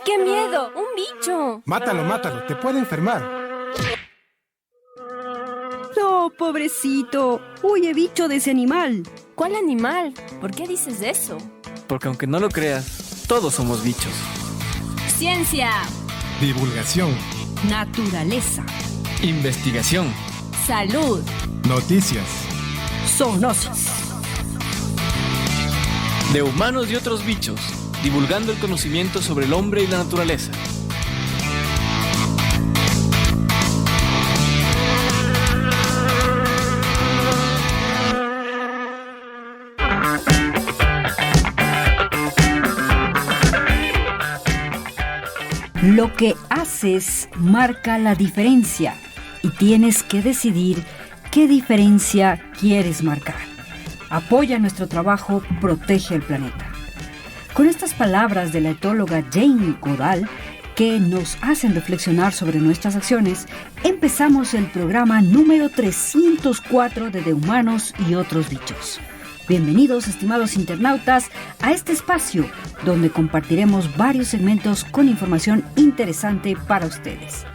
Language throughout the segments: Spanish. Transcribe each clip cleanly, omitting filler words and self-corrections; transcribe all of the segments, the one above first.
¡Qué miedo! ¡Un bicho! Mátalo, te puede enfermar. No, pobrecito. Huye, bicho, de ese animal. ¿Cuál animal? ¿Por qué dices eso? Porque aunque no lo creas, todos somos bichos. Ciencia, Divulgación, Naturaleza, Investigación. salud, noticias. zoonosis. De humanos y otros bichos, divulgando el conocimiento sobre el hombre y la naturaleza. Lo que haces marca la diferencia y tienes que decidir qué diferencia quieres marcar. Apoya nuestro trabajo, protege el planeta. Con estas palabras de la etóloga Jane Goodall, que nos hacen reflexionar sobre nuestras acciones, empezamos el programa número 304 de Humanos y otros bichos. Bienvenidos, estimados internautas, a este espacio donde compartiremos varios segmentos con información interesante para ustedes.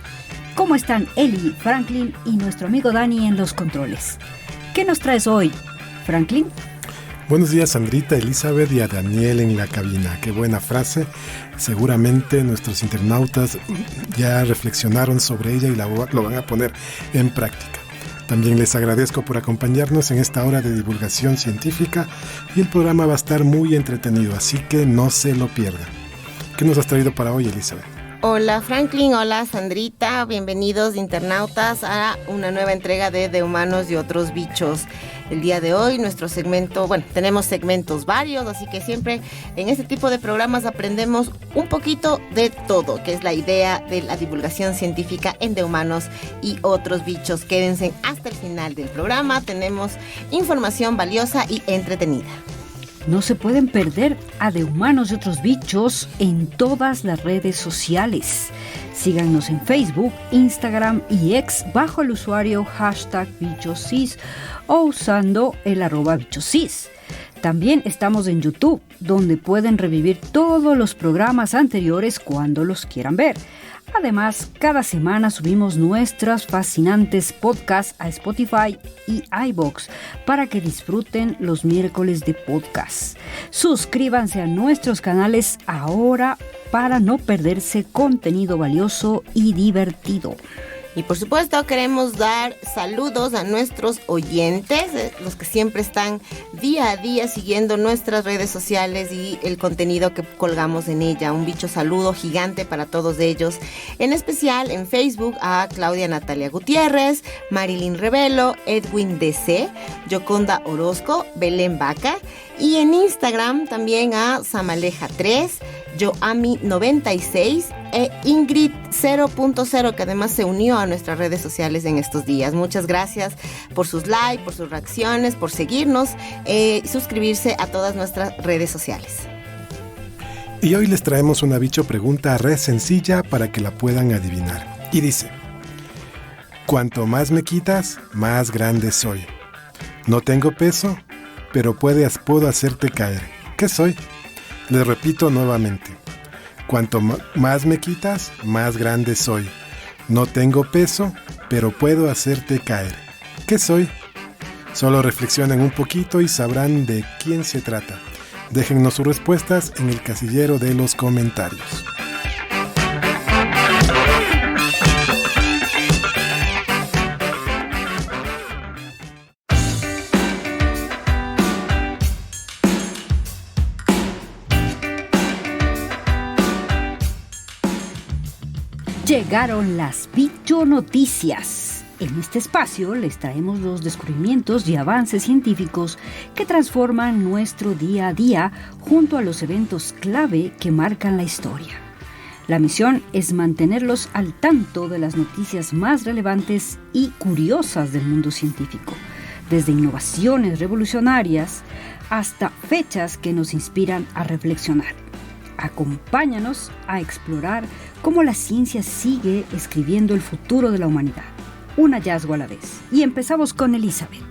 ¿Cómo están Eli, Franklin y nuestro amigo Dani en los controles? ¿Qué nos traes hoy, Franklin? Buenos días, Sandrita, Elizabeth y a Daniel en la cabina. Qué buena frase. Seguramente nuestros internautas ya reflexionaron sobre ella y lo van a poner en práctica. También les agradezco por acompañarnos en esta hora de divulgación científica y el programa va a estar muy entretenido, así que no se lo pierdan. ¿Qué nos has traído para hoy, Elizabeth? Hola Franklin, hola Sandrita, bienvenidos internautas a una nueva entrega de Humanos y otros bichos. El día de hoy nuestro segmento, tenemos segmentos varios, así que siempre en este tipo de programas aprendemos un poquito de todo, que es la idea de la divulgación científica en De Humanos y otros bichos. Quédense hasta el final del programa, tenemos información valiosa y entretenida. No se pueden perder a De Humanos y otros bichos en todas las redes sociales. Síganos en Facebook, Instagram y X bajo el usuario #bichosis o usando el @bichosis. También estamos en YouTube, donde pueden revivir todos los programas anteriores cuando los quieran ver. Además, cada semana subimos nuestros fascinantes podcasts a Spotify y iVoox para que disfruten los miércoles de podcast. Suscríbanse a nuestros canales ahora para no perderse contenido valioso y divertido. Y por supuesto queremos dar saludos a nuestros oyentes, los que siempre están día a día siguiendo nuestras redes sociales y el contenido que colgamos en ella. Un bicho saludo gigante para todos ellos, en especial en Facebook a Claudia Natalia Gutiérrez, Marilyn Revelo, Edwin DC, Yoconda Orozco, Belén Vaca, y en Instagram también a Samaleja 3, Yoami 96 e Ingrid 0.0, que además se unió a nuestras redes sociales en estos días. Muchas gracias por sus likes, por sus reacciones, por seguirnos y suscribirse a todas nuestras redes sociales. Y hoy les traemos una bicho pregunta re sencilla para que la puedan adivinar. Y dice: cuanto más me quitas, más grande soy. No tengo peso, pero puedo hacerte caer. ¿Qué soy? Les repito nuevamente. Cuanto más me quitas, más grande soy. No tengo peso, pero puedo hacerte caer. ¿Qué soy? Solo reflexionen un poquito y sabrán de quién se trata. Déjennos sus respuestas en el casillero de los comentarios. Llegaron las Bicho Noticias. En este espacio les traemos los descubrimientos y avances científicos que transforman nuestro día a día junto a los eventos clave que marcan la historia. La misión es mantenerlos al tanto de las noticias más relevantes y curiosas del mundo científico, desde innovaciones revolucionarias hasta fechas que nos inspiran a reflexionar. Acompáñanos a explorar cómo la ciencia sigue escribiendo el futuro de la humanidad, un hallazgo a la vez. Y empezamos con Elizabeth.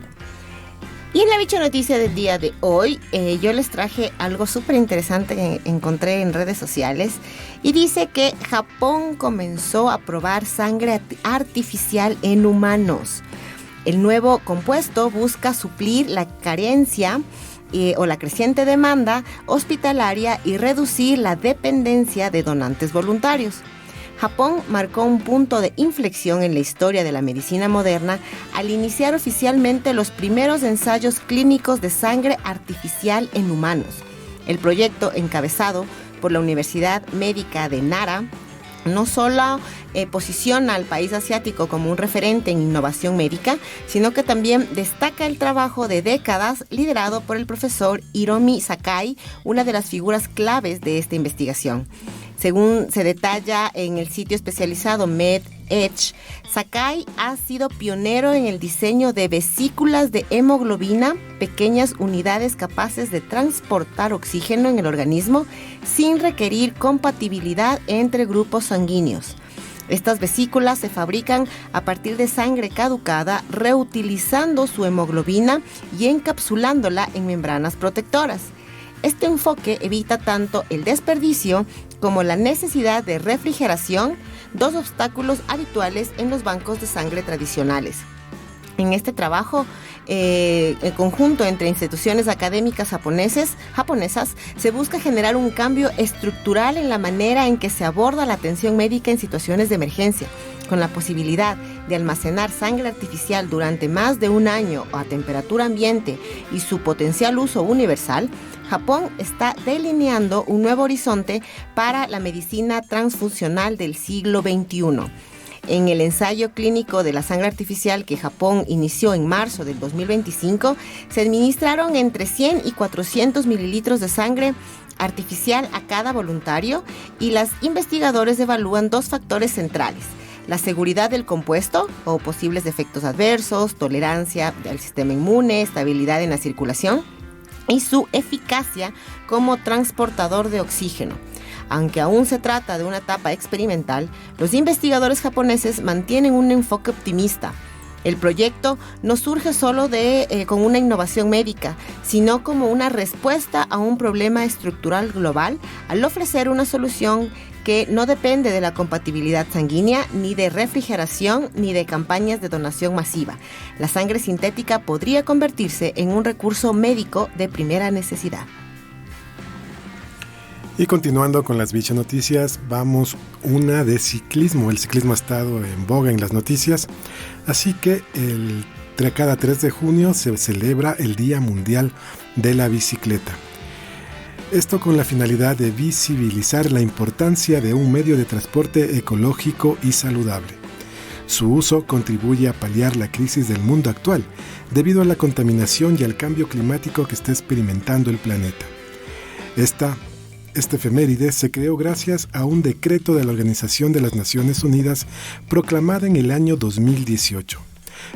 Y en la bicho noticia del día de hoy, yo les traje algo súper interesante que encontré en redes sociales y dice que Japón comenzó a probar sangre artificial en humanos. El nuevo compuesto busca suplir la carencia o la creciente demanda hospitalaria y reducir la dependencia de donantes voluntarios. Japón marcó un punto de inflexión en la historia de la medicina moderna al iniciar oficialmente los primeros ensayos clínicos de sangre artificial en humanos. El proyecto, encabezado por la Universidad Médica de Nara, no solo posiciona al país asiático como un referente en innovación médica, sino que también destaca el trabajo de décadas liderado por el profesor Hiromi Sakai, una de las figuras claves de esta investigación. Según se detalla en el sitio especializado MedEdge, Sakai ha sido pionero en el diseño de vesículas de hemoglobina, pequeñas unidades capaces de transportar oxígeno en el organismo sin requerir compatibilidad entre grupos sanguíneos. Estas vesículas se fabrican a partir de sangre caducada, reutilizando su hemoglobina y encapsulándola en membranas protectoras. Este enfoque evita tanto el desperdicio como la necesidad de refrigeración, dos obstáculos habituales en los bancos de sangre tradicionales. En este trabajo, el conjunto entre instituciones académicas japonesas, se busca generar un cambio estructural en la manera en que se aborda la atención médica en situaciones de emergencia, con la posibilidad de almacenar sangre artificial durante más de un año a temperatura ambiente y su potencial uso universal. Japón está delineando un nuevo horizonte para la medicina transfusional del siglo XXI. En el ensayo clínico de la sangre artificial que Japón inició en marzo del 2025, se administraron entre 100 y 400 mililitros de sangre artificial a cada voluntario y los investigadores evalúan dos factores centrales: la seguridad del compuesto o posibles efectos adversos, tolerancia al sistema inmune, estabilidad en la circulación y su eficacia como transportador de oxígeno. Aunque aún se trata de una etapa experimental, los investigadores japoneses mantienen un enfoque optimista. El proyecto no surge solo con una innovación médica, sino como una respuesta a un problema estructural global al ofrecer una solución que no depende de la compatibilidad sanguínea, ni de refrigeración, ni de campañas de donación masiva. La sangre sintética podría convertirse en un recurso médico de primera necesidad. Y continuando con las bicho noticias, vamos una de ciclismo. El ciclismo ha estado en boga en las noticias, así que cada 3 de junio se celebra el Día Mundial de la Bicicleta. Esto con la finalidad de visibilizar la importancia de un medio de transporte ecológico y saludable. Su uso contribuye a paliar la crisis del mundo actual, debido a la contaminación y al cambio climático que está experimentando el planeta. Esta efeméride se creó gracias a un decreto de la Organización de las Naciones Unidas proclamada en el año 2018.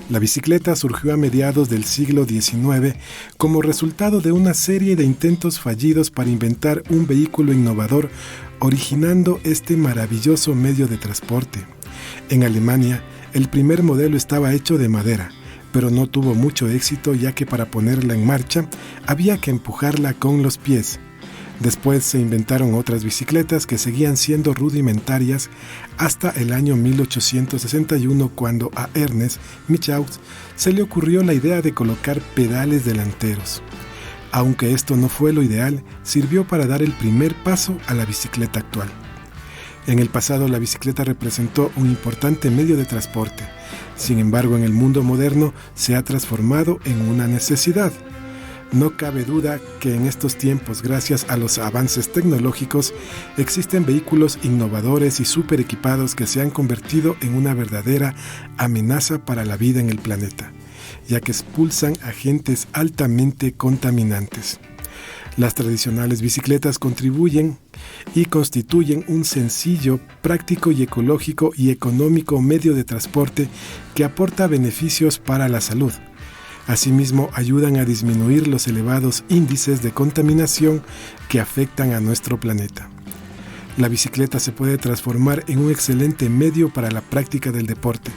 La bicicleta surgió a mediados del siglo XIX como resultado de una serie de intentos fallidos para inventar un vehículo innovador, originando este maravilloso medio de transporte. En Alemania, el primer modelo estaba hecho de madera, pero no tuvo mucho éxito, ya que para ponerla en marcha había que empujarla con los pies. Después se inventaron otras bicicletas que seguían siendo rudimentarias hasta el año 1861, cuando a Ernest Michaud se le ocurrió la idea de colocar pedales delanteros. Aunque esto no fue lo ideal, sirvió para dar el primer paso a la bicicleta actual. En el pasado, la bicicleta representó un importante medio de transporte. Sin embargo, en el mundo moderno se ha transformado en una necesidad. No cabe duda que en estos tiempos, gracias a los avances tecnológicos, existen vehículos innovadores y súper equipados que se han convertido en una verdadera amenaza para la vida en el planeta, ya que expulsan agentes altamente contaminantes. Las tradicionales bicicletas contribuyen y constituyen un sencillo, práctico y ecológico y económico medio de transporte que aporta beneficios para la salud. Asimismo, ayudan a disminuir los elevados índices de contaminación que afectan a nuestro planeta. La bicicleta se puede transformar en un excelente medio para la práctica del deporte,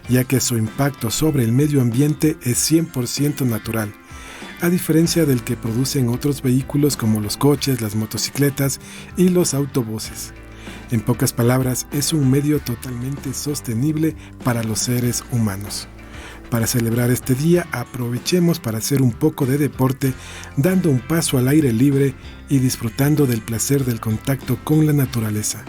ya que su impacto sobre el medio ambiente es 100% natural, a diferencia del que producen otros vehículos como los coches, las motocicletas y los autobuses. En pocas palabras, es un medio totalmente sostenible para los seres humanos. Para celebrar este día, aprovechemos para hacer un poco de deporte, dando un paso al aire libre y disfrutando del placer del contacto con la naturaleza.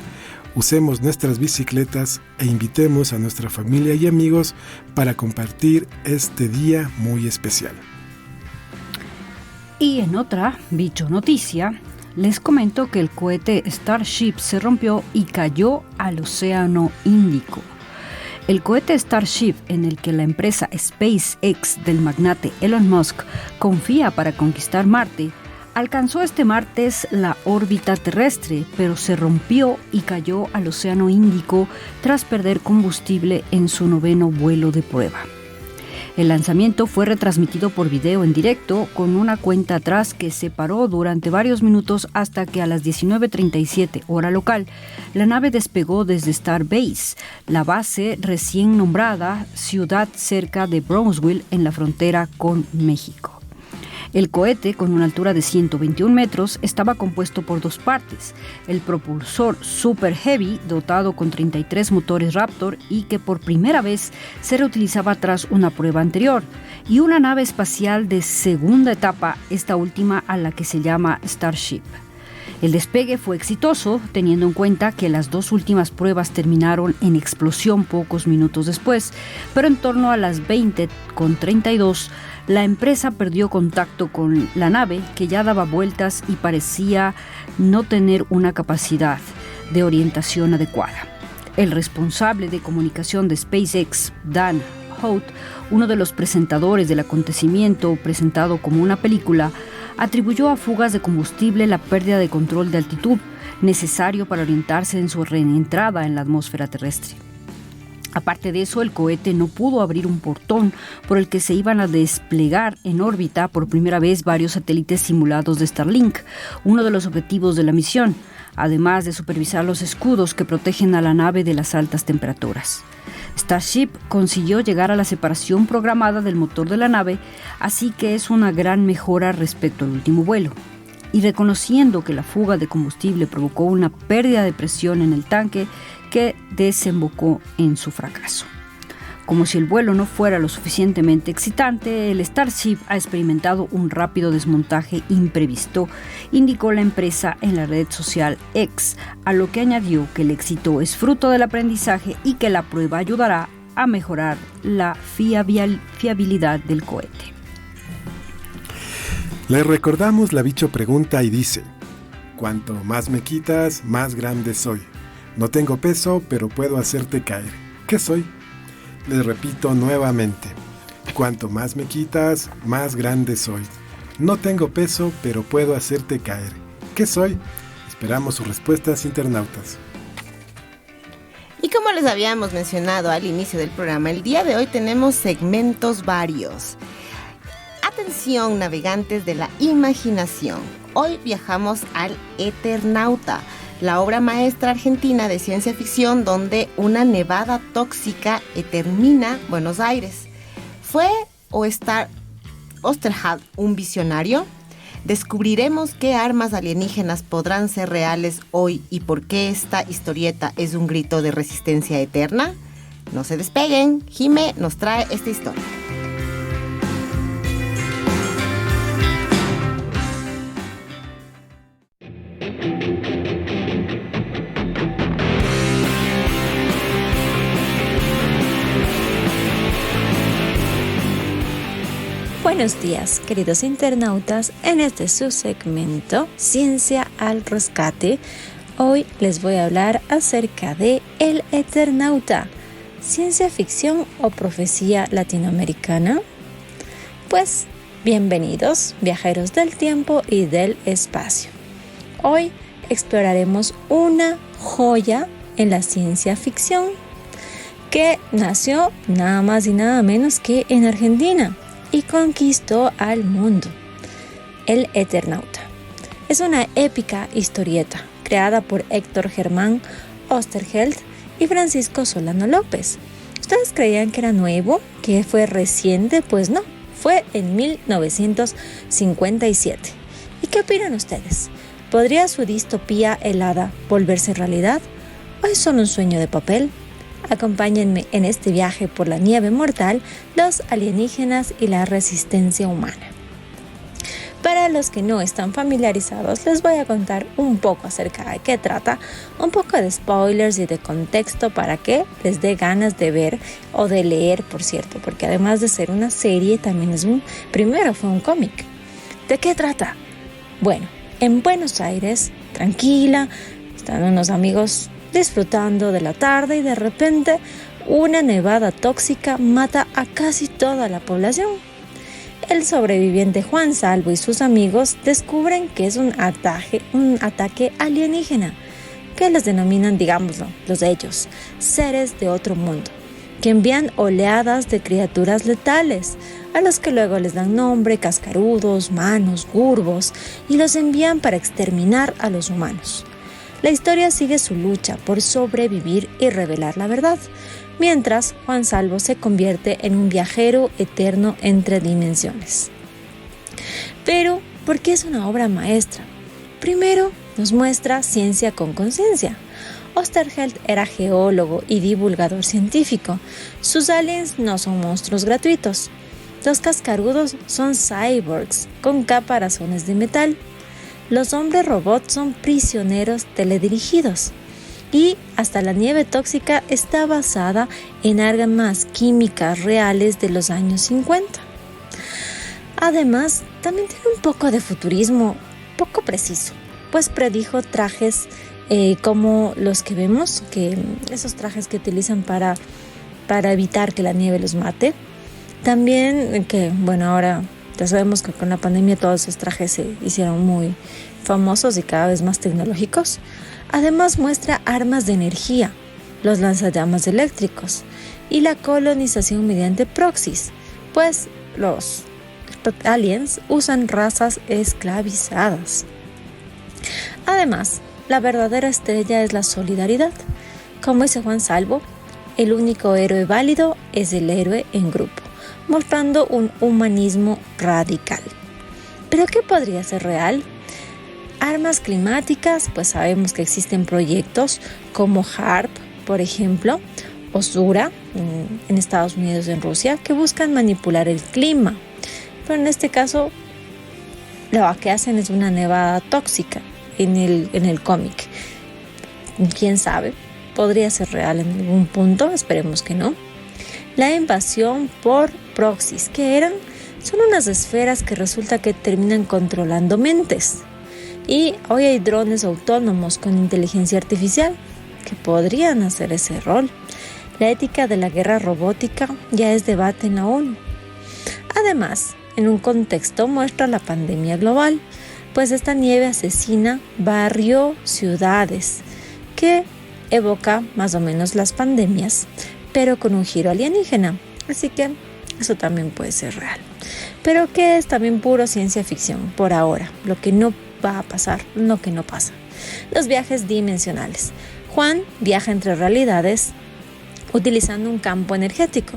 Usemos nuestras bicicletas e invitemos a nuestra familia y amigos para compartir este día muy especial. Y en otra bicho noticia, les comento que el cohete Starship se rompió y cayó al Océano Índico. El cohete Starship, en el que la empresa SpaceX del magnate Elon Musk confía para conquistar Marte, alcanzó este martes la órbita terrestre, pero se rompió y cayó al Océano Índico tras perder combustible en su 9º vuelo de prueba. El lanzamiento fue retransmitido por video en directo con una cuenta atrás que se paró durante varios minutos hasta que a las 19:37 hora local, la nave despegó desde Starbase, la base recién nombrada ciudad cerca de Brownsville en la frontera con México. El cohete, con una altura de 121 metros, estaba compuesto por 2 partes. El propulsor Super Heavy, dotado con 33 motores Raptor y que por primera vez se reutilizaba tras una prueba anterior, y una nave espacial de segunda etapa, esta última a la que se llama Starship. El despegue fue exitoso, teniendo en cuenta que las 2 últimas pruebas terminaron en explosión pocos minutos después, pero en torno a las 20:32, la empresa perdió contacto con la nave, que ya daba vueltas y parecía no tener una capacidad de orientación adecuada. El responsable de comunicación de SpaceX, Dan Hout, uno de los presentadores del acontecimiento presentado como una película, atribuyó a fugas de combustible la pérdida de control de altitud necesario para orientarse en su reentrada en la atmósfera terrestre. Aparte de eso, el cohete no pudo abrir un portón por el que se iban a desplegar en órbita por primera vez varios satélites simulados de Starlink, uno de los objetivos de la misión, además de supervisar los escudos que protegen a la nave de las altas temperaturas. Starship consiguió llegar a la separación programada del motor de la nave, así que es una gran mejora respecto al último vuelo. Y reconociendo que la fuga de combustible provocó una pérdida de presión en el tanque que desembocó en su fracaso. Como si el vuelo no fuera lo suficientemente excitante, el Starship ha experimentado un rápido desmontaje imprevisto, indicó la empresa en la red social X, a lo que añadió que el éxito es fruto del aprendizaje y que la prueba ayudará a mejorar la fiabilidad del cohete. Les recordamos la bicho pregunta y dice: cuanto más me quitas, más grande soy. No tengo peso, pero puedo hacerte caer. ¿Qué soy? Les repito nuevamente: cuanto más me quitas, más grande soy. No tengo peso, pero puedo hacerte caer. ¿Qué soy? Esperamos sus respuestas, internautas. Y como les habíamos mencionado al inicio del programa, el día de hoy tenemos segmentos varios. Atención, navegantes de la imaginación. Hoy viajamos al Eternauta, la obra maestra argentina de ciencia ficción donde una nevada tóxica etermina Buenos Aires. ¿Fue o está Osterheld un visionario? Descubriremos qué armas alienígenas podrán ser reales hoy y por qué esta historieta es un grito de resistencia eterna. No se despeguen, Jime nos trae esta historia. Buenos días, queridos internautas. En este subsegmento Ciencia al Rescate, hoy les voy a hablar acerca de El Eternauta, ciencia ficción o profecía latinoamericana. Pues bienvenidos, viajeros del tiempo y del espacio. Hoy exploraremos una joya en la ciencia ficción que nació nada más y nada menos que en Argentina y conquistó al mundo. El Eternauta es una épica historieta creada por Héctor Germán Oesterheld y Francisco Solano López. ¿Ustedes creían que era nuevo? ¿Que fue reciente? Pues no, Fue en 1957. ¿Y qué opinan ustedes? ¿Podría su distopía helada volverse realidad? ¿O es solo un sueño de papel? Acompáñenme en este viaje por la nieve mortal, los alienígenas y la resistencia humana. Para los que no están familiarizados, les voy a contar un poco acerca de qué trata, un poco de spoilers y de contexto para que les dé ganas de ver o de leer, por cierto, porque además de ser una serie, también primero fue un cómic. ¿De qué trata? Bueno, en Buenos Aires, tranquila, están unos amigos disfrutando de la tarde y de repente una nevada tóxica mata a casi toda la población. El sobreviviente Juan Salvo y sus amigos descubren que es un ataque alienígena, que les denominan, digámoslo, los de ellos, seres de otro mundo, que envían oleadas de criaturas letales, a los que luego les dan nombre, cascarudos, manos, gurbos, y los envían para exterminar a los humanos. La historia sigue su lucha por sobrevivir y revelar la verdad, mientras Juan Salvo se convierte en un viajero eterno entre dimensiones. Pero, ¿por qué es una obra maestra? Primero, nos muestra ciencia con conciencia. Oesterheld era geólogo y divulgador científico. Sus aliens no son monstruos gratuitos. Los cascarudos son cyborgs con caparazones de metal. Los hombres robots son prisioneros teledirigidos. Y hasta la nieve tóxica está basada en armas químicas reales de los años 50. Además, también tiene un poco de futurismo, poco preciso, pues predijo trajes como los que vemos, que esos trajes que utilizan para evitar que la nieve los mate. También que, bueno, ahora ya sabemos que con la pandemia todos esos trajes se hicieron muy famosos y cada vez más tecnológicos. Además muestra armas de energía, los lanzallamas eléctricos y la colonización mediante proxies, pues los aliens usan razas esclavizadas. Además, la verdadera estrella es la solidaridad. Como dice Juan Salvo, el único héroe válido es el héroe en grupo, mostrando un humanismo radical. ¿Pero qué podría ser real? Armas climáticas, pues sabemos que existen proyectos como HARP, por ejemplo, o Sura, en Estados Unidos y en Rusia, que buscan manipular el clima. Pero en este caso, lo que hacen es una nevada tóxica en el cómic. ¿Quién sabe? Podría ser real en algún punto, esperemos que no. La invasión por proxies, son unas esferas que resulta que terminan controlando mentes. Y hoy hay drones autónomos con inteligencia artificial que podrían hacer ese rol. La ética de la guerra robótica ya es debate en la ONU. Además, en un contexto muestra la pandemia global, pues esta nieve asesina barrió ciudades, que evoca más o menos las pandemias, pero con un giro alienígena. Así que eso también puede ser real. Pero que es también puro ciencia ficción por ahora, lo que no va a pasar, lo que no pasa. Los viajes dimensionales. Juan viaja entre realidades utilizando un campo energético,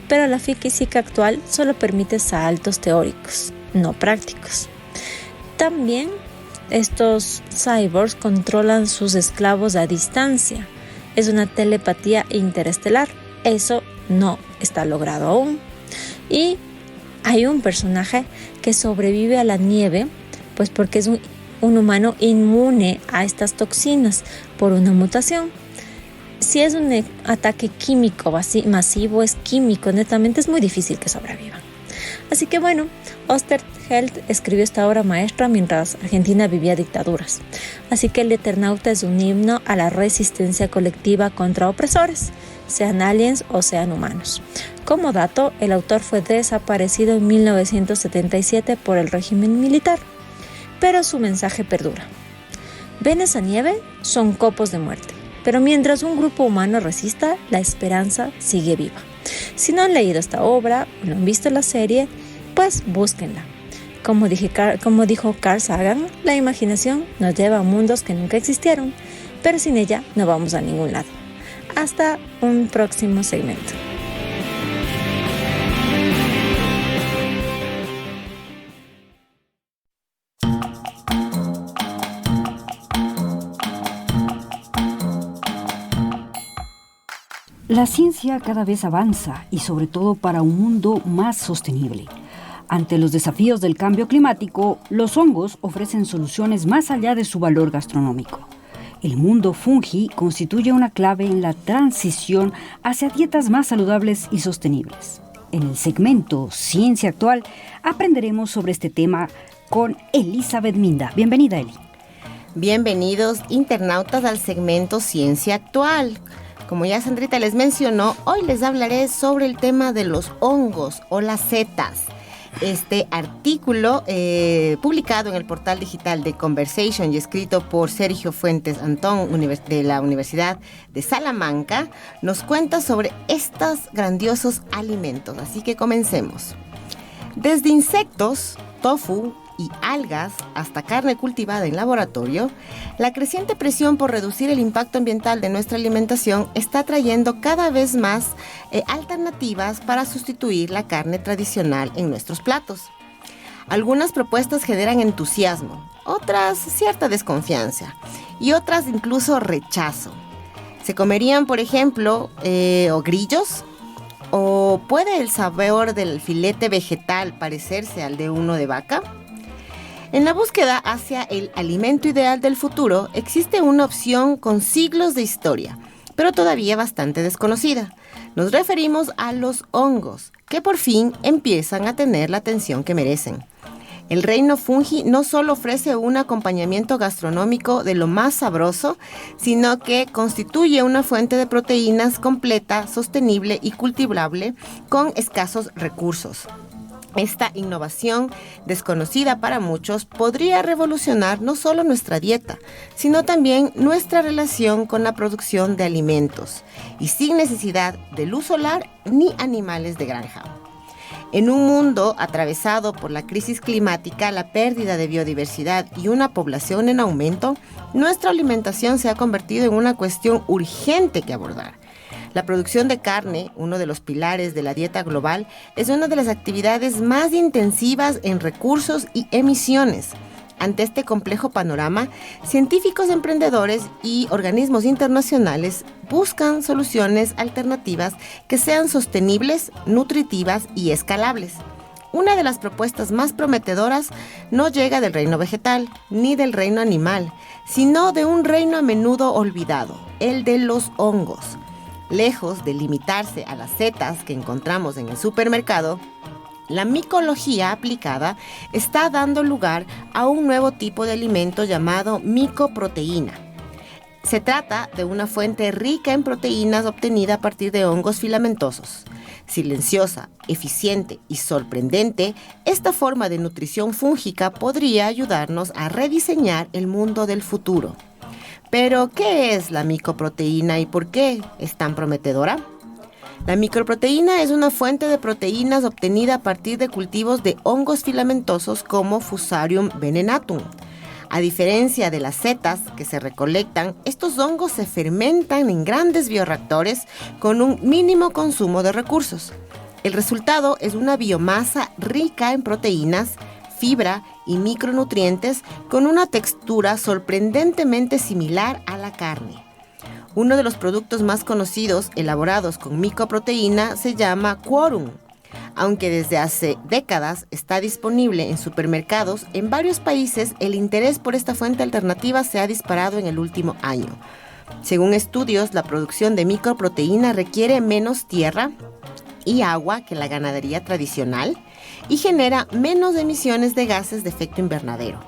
pero la física actual solo permite saltos teóricos, no prácticos. También estos cyborgs controlan sus esclavos a distancia. Es una telepatía interestelar. Eso no está logrado aún. Y hay un personaje que sobrevive a la nieve, pues porque es un humano inmune a estas toxinas por una mutación. Si es un ataque químico masivo, es químico, netamente es muy difícil que sobrevivan. Así que bueno, Oesterheld escribió esta obra maestra mientras Argentina vivía dictaduras. Así que El Eternauta es un himno a la resistencia colectiva contra opresores, sean aliens o sean humanos. Como dato, el autor fue desaparecido en 1977 por el régimen militar, pero su mensaje perdura. ¿Ven esa nieve? Son copos de muerte. Pero mientras un grupo humano resista, la esperanza sigue viva. Si no han leído esta obra o no han visto la serie, pues búsquenla. Como dijo Carl Sagan, la imaginación nos lleva a mundos que nunca existieron, pero sin ella no vamos a ningún lado. Hasta un próximo segmento. La ciencia cada vez avanza y sobre todo para un mundo más sostenible. Ante los desafíos del cambio climático, los hongos ofrecen soluciones más allá de su valor gastronómico. El mundo fungi constituye una clave en la transición hacia dietas más saludables y sostenibles. En el segmento Ciencia Actual aprenderemos sobre este tema con Elizabeth Minda. Bienvenida, Eli. Bienvenidos internautas al segmento Ciencia Actual. Como ya Sandrita les mencionó, hoy les hablaré sobre el tema de los hongos o las setas. Este artículo publicado en el portal digital de Conversation y escrito por Sergio Fuentes Antón de la Universidad de Salamanca nos cuenta sobre estos grandiosos alimentos. Así que comencemos. Desde insectos, tofu y algas hasta carne cultivada en laboratorio, la creciente presión por reducir el impacto ambiental de nuestra alimentación está trayendo cada vez más alternativas para sustituir la carne tradicional en nuestros platos. Algunas propuestas generan entusiasmo, otras cierta desconfianza y otras incluso rechazo. ¿Se comerían, por ejemplo, grillos? ¿O puede el sabor del filete vegetal parecerse al de uno de vaca? En la búsqueda hacia el alimento ideal del futuro, existe una opción con siglos de historia, pero todavía bastante desconocida. Nos referimos a los hongos, que por fin empiezan a tener la atención que merecen. El reino fungi no solo ofrece un acompañamiento gastronómico de lo más sabroso, sino que constituye una fuente de proteínas completa, sostenible y cultivable con escasos recursos. Esta innovación, desconocida para muchos, podría revolucionar no solo nuestra dieta, sino también nuestra relación con la producción de alimentos, y sin necesidad de luz solar ni animales de granja. En un mundo atravesado por la crisis climática, la pérdida de biodiversidad y una población en aumento, nuestra alimentación se ha convertido en una cuestión urgente que abordar. La producción de carne, uno de los pilares de la dieta global, es una de las actividades más intensivas en recursos y emisiones. Ante este complejo panorama, científicos, emprendedores y organismos internacionales buscan soluciones alternativas que sean sostenibles, nutritivas y escalables. Una de las propuestas más prometedoras no llega del reino vegetal ni del reino animal, sino de un reino a menudo olvidado, el de los hongos. Lejos de limitarse a las setas que encontramos en el supermercado, la micología aplicada está dando lugar a un nuevo tipo de alimento llamado micoproteína. Se trata de una fuente rica en proteínas obtenida a partir de hongos filamentosos. Silenciosa, eficiente y sorprendente, esta forma de nutrición fúngica podría ayudarnos a rediseñar el mundo del futuro. Pero, ¿qué es la micoproteína y por qué es tan prometedora? La micoproteína es una fuente de proteínas obtenida a partir de cultivos de hongos filamentosos como Fusarium venenatum. A diferencia de las setas que se recolectan, estos hongos se fermentan en grandes bioreactores con un mínimo consumo de recursos. El resultado es una biomasa rica en proteínas, fibra y micronutrientes con una textura sorprendentemente similar a la carne. Uno de los productos más conocidos elaborados con micoproteína se llama Quorum. Aunque desde hace décadas está disponible en supermercados, en varios países el interés por esta fuente alternativa se ha disparado en el último año. Según estudios, la producción de micoproteína requiere menos tierra y agua que la ganadería tradicional y genera menos emisiones de gases de efecto invernadero.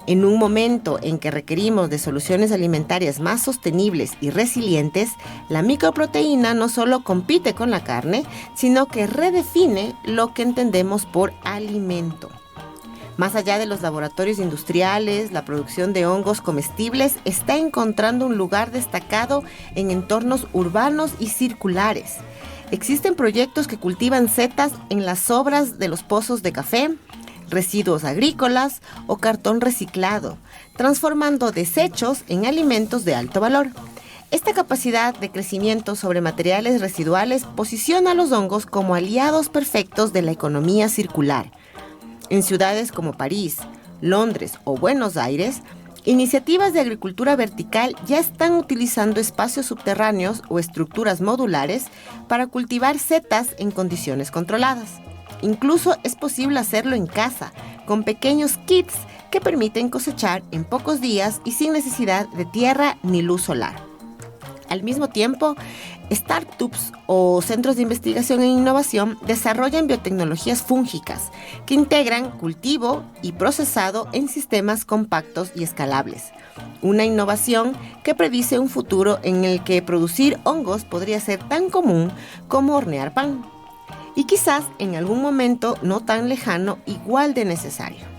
En un momento en que requerimos de soluciones alimentarias más sostenibles y resilientes, la micoproteína no solo compite con la carne, sino que redefine lo que entendemos por alimento. Más allá de los laboratorios industriales, la producción de hongos comestibles está encontrando un lugar destacado en entornos urbanos y circulares. Existen proyectos que cultivan setas en las sobras de los pozos de café, residuos agrícolas o cartón reciclado, transformando desechos en alimentos de alto valor. Esta capacidad de crecimiento sobre materiales residuales posiciona a los hongos como aliados perfectos de la economía circular. En ciudades como París, Londres o Buenos Aires, Iniciativas de agricultura vertical ya están utilizando espacios subterráneos o estructuras modulares para cultivar setas en condiciones controladas. Incluso es posible hacerlo en casa, con pequeños kits que permiten cosechar en pocos días y sin necesidad de tierra ni luz solar. Al mismo tiempo, startups o centros de investigación e innovación desarrollan biotecnologías fúngicas que integran cultivo y procesado en sistemas compactos y escalables. Una innovación que predice un futuro en el que producir hongos podría ser tan común como hornear pan. Y quizás en algún momento no tan lejano, igual de necesario.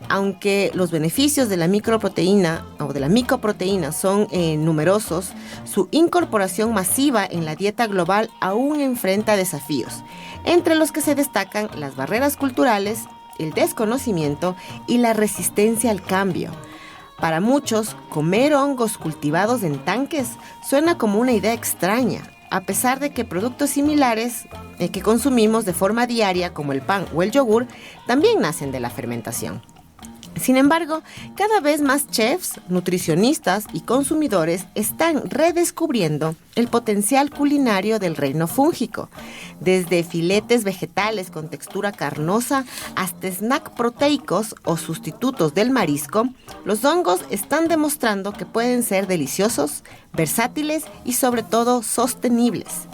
Aunque los beneficios de la microproteína o de la micoproteína son numerosos, su incorporación masiva en la dieta global aún enfrenta desafíos, entre los que se destacan las barreras culturales, el desconocimiento y la resistencia al cambio. Para muchos, comer hongos cultivados en tanques suena como una idea extraña, a pesar de que productos similares que consumimos de forma diaria, como el pan o el yogur, también nacen de la fermentación. Sin embargo, cada vez más chefs, nutricionistas y consumidores están redescubriendo el potencial culinario del reino fúngico. Desde filetes vegetales con textura carnosa hasta snack proteicos o sustitutos del marisco, los hongos están demostrando que pueden ser deliciosos, versátiles y sobre todo sostenibles.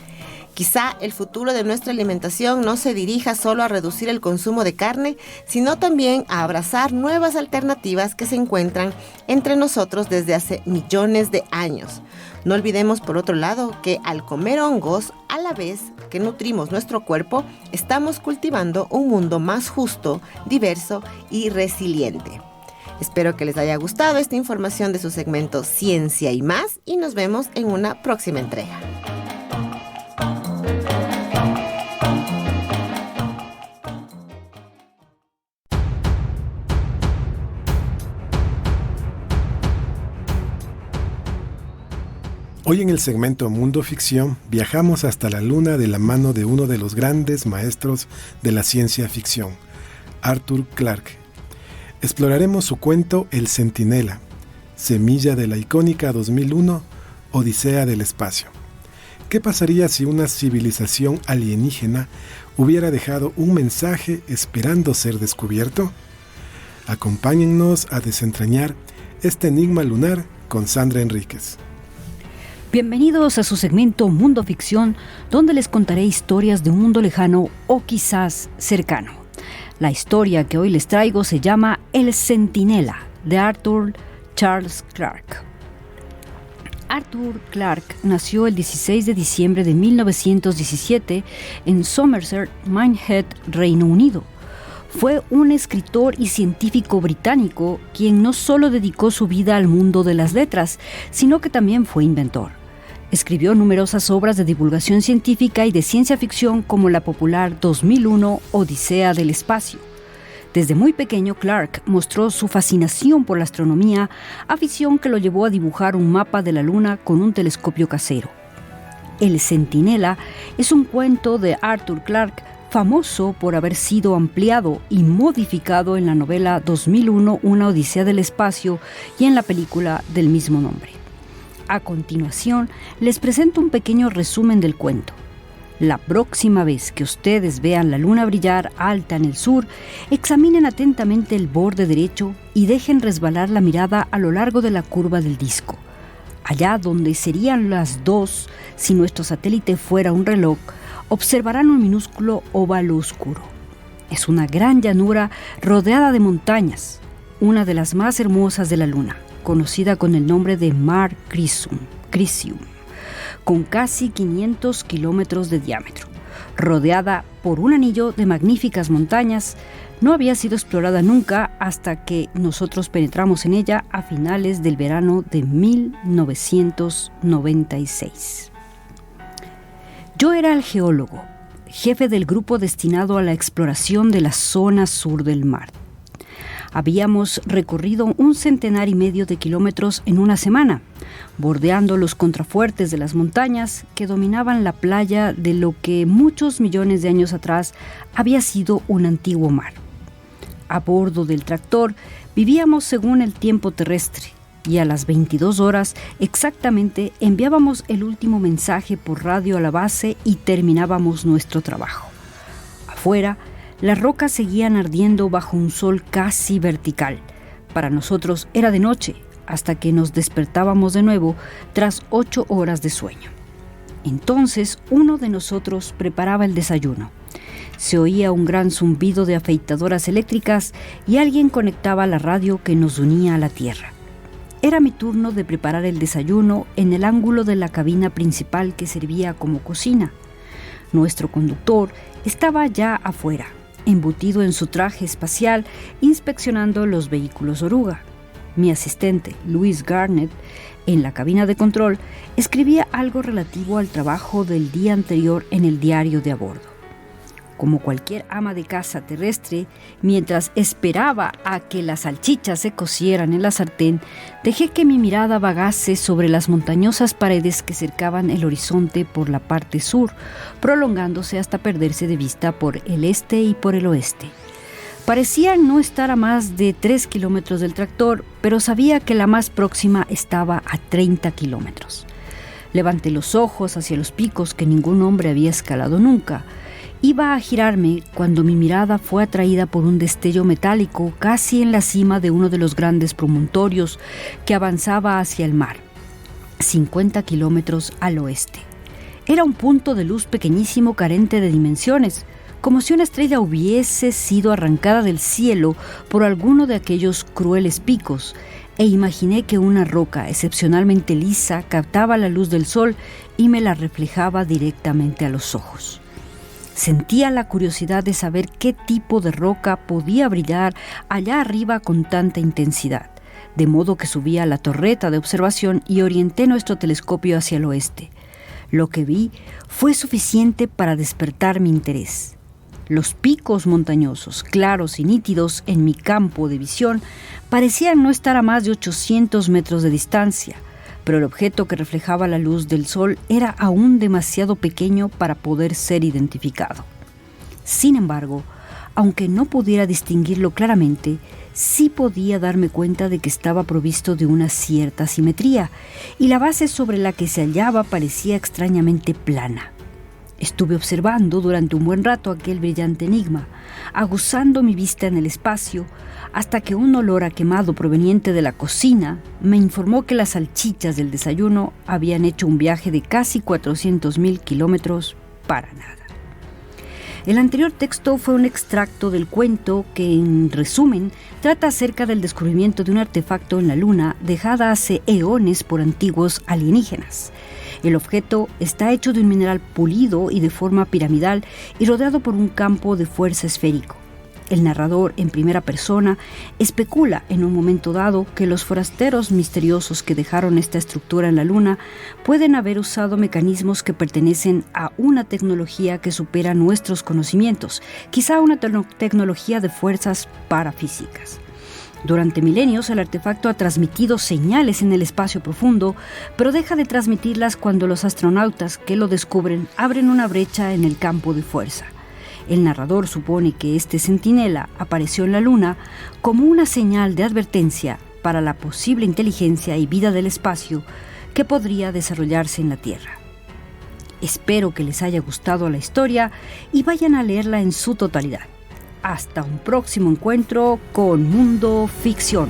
Quizá el futuro de nuestra alimentación no se dirija solo a reducir el consumo de carne, sino también a abrazar nuevas alternativas que se encuentran entre nosotros desde hace millones de años. No olvidemos, por otro lado, que al comer hongos, a la vez que nutrimos nuestro cuerpo, estamos cultivando un mundo más justo, diverso y resiliente. Espero que les haya gustado esta información de su segmento Ciencia y Más, y nos vemos en una próxima entrega. Hoy en el segmento Mundo Ficción viajamos hasta la Luna de la mano de uno de los grandes maestros de la ciencia ficción, Arthur Clarke. Exploraremos su cuento El Centinela, semilla de la icónica 2001 Odisea del Espacio. ¿Qué pasaría si una civilización alienígena hubiera dejado un mensaje esperando ser descubierto? Acompáñennos a desentrañar este enigma lunar con Sandra Enríquez. Bienvenidos a su segmento Mundo Ficción, donde les contaré historias de un mundo lejano o quizás cercano. La historia que hoy les traigo se llama El Centinela, de Arthur Charles Clarke. Arthur Clarke nació el 16 de diciembre de 1917 en Somerset, Minehead, Reino Unido. Fue un escritor y científico británico quien no solo dedicó su vida al mundo de las letras, sino que también fue inventor. Escribió numerosas obras de divulgación científica y de ciencia ficción como la popular 2001 Odisea del Espacio. Desde muy pequeño, Clarke mostró su fascinación por la astronomía, afición que lo llevó a dibujar un mapa de la Luna con un telescopio casero. El Centinela es un cuento de Arthur Clarke famoso por haber sido ampliado y modificado en la novela 2001 Una Odisea del Espacio y en la película del mismo nombre. A continuación, les presento un pequeño resumen del cuento. La próxima vez que ustedes vean la luna brillar alta en el sur, examinen atentamente el borde derecho y dejen resbalar la mirada a lo largo de la curva del disco. Allá donde serían las 2 si nuestro satélite fuera un reloj, observarán un minúsculo óvalo oscuro. Es una gran llanura rodeada de montañas, una de las más hermosas de la luna, conocida con el nombre de Mar Crisium, con casi 500 kilómetros de diámetro. Rodeada por un anillo de magníficas montañas, no había sido explorada nunca hasta que nosotros penetramos en ella a finales del verano de 1996. Yo era el geólogo, jefe del grupo destinado a la exploración de la zona sur del mar. Habíamos recorrido 1,5 centenar de kilómetros en una semana, bordeando los contrafuertes de las montañas que dominaban la playa de lo que muchos millones de años atrás había sido un antiguo mar. A bordo del tractor vivíamos según el tiempo terrestre y a las 22 horas exactamente enviábamos el último mensaje por radio a la base y terminábamos nuestro trabajo. Afuera, las rocas seguían ardiendo bajo un sol casi vertical. Para nosotros era de noche, hasta que nos despertábamos de nuevo tras 8 horas de sueño. Entonces uno de nosotros preparaba el desayuno. Se oía un gran zumbido de afeitadoras eléctricas y alguien conectaba la radio que nos unía a la tierra. Era mi turno de preparar el desayuno en el ángulo de la cabina principal que servía como cocina. Nuestro conductor estaba ya afuera, embutido en su traje espacial, inspeccionando los vehículos oruga. Mi asistente, Louis Garnett, en la cabina de control, escribía algo relativo al trabajo del día anterior en el diario de a bordo. Como cualquier ama de casa terrestre, mientras esperaba a que las salchichas se cocieran en la sartén, dejé que mi mirada vagase sobre las montañosas paredes que cercaban el horizonte por la parte sur, prolongándose hasta perderse de vista por el este y por el oeste. Parecían no estar a más de 3 kilómetros del tractor, pero sabía que la más próxima estaba a 30 kilómetros. Levanté los ojos hacia los picos que ningún hombre había escalado nunca. Iba a girarme cuando mi mirada fue atraída por un destello metálico casi en la cima de uno de los grandes promontorios que avanzaba hacia el mar, 50 kilómetros al oeste. Era un punto de luz pequeñísimo carente de dimensiones, como si una estrella hubiese sido arrancada del cielo por alguno de aquellos crueles picos, e imaginé que una roca excepcionalmente lisa captaba la luz del sol y me la reflejaba directamente a los ojos. Sentía la curiosidad de saber qué tipo de roca podía brillar allá arriba con tanta intensidad, de modo que subí a la torreta de observación y orienté nuestro telescopio hacia el oeste. Lo que vi fue suficiente para despertar mi interés. Los picos montañosos, claros y nítidos en mi campo de visión, parecían no estar a más de 800 metros de distancia, pero el objeto que reflejaba la luz del sol era aún demasiado pequeño para poder ser identificado. Sin embargo, aunque no pudiera distinguirlo claramente, sí podía darme cuenta de que estaba provisto de una cierta simetría, y la base sobre la que se hallaba parecía extrañamente plana. Estuve observando durante un buen rato aquel brillante enigma, aguzando mi vista en el espacio, hasta que un olor a quemado proveniente de la cocina me informó que las salchichas del desayuno habían hecho un viaje de casi 400,000 kilómetros para nada. El anterior texto fue un extracto del cuento que, en resumen, trata acerca del descubrimiento de un artefacto en la Luna dejada hace eones por antiguos alienígenas. El objeto está hecho de un mineral pulido y de forma piramidal y rodeado por un campo de fuerza esférico. El narrador, en primera persona, especula en un momento dado que los forasteros misteriosos que dejaron esta estructura en la Luna pueden haber usado mecanismos que pertenecen a una tecnología que supera nuestros conocimientos, quizá una tecnología de fuerzas parafísicas. Durante milenios, el artefacto ha transmitido señales en el espacio profundo, pero deja de transmitirlas cuando los astronautas que lo descubren abren una brecha en el campo de fuerza. El narrador supone que este centinela apareció en la Luna como una señal de advertencia para la posible inteligencia y vida del espacio que podría desarrollarse en la Tierra. Espero que les haya gustado la historia y vayan a leerla en su totalidad. Hasta un próximo encuentro con Mundo Ficción.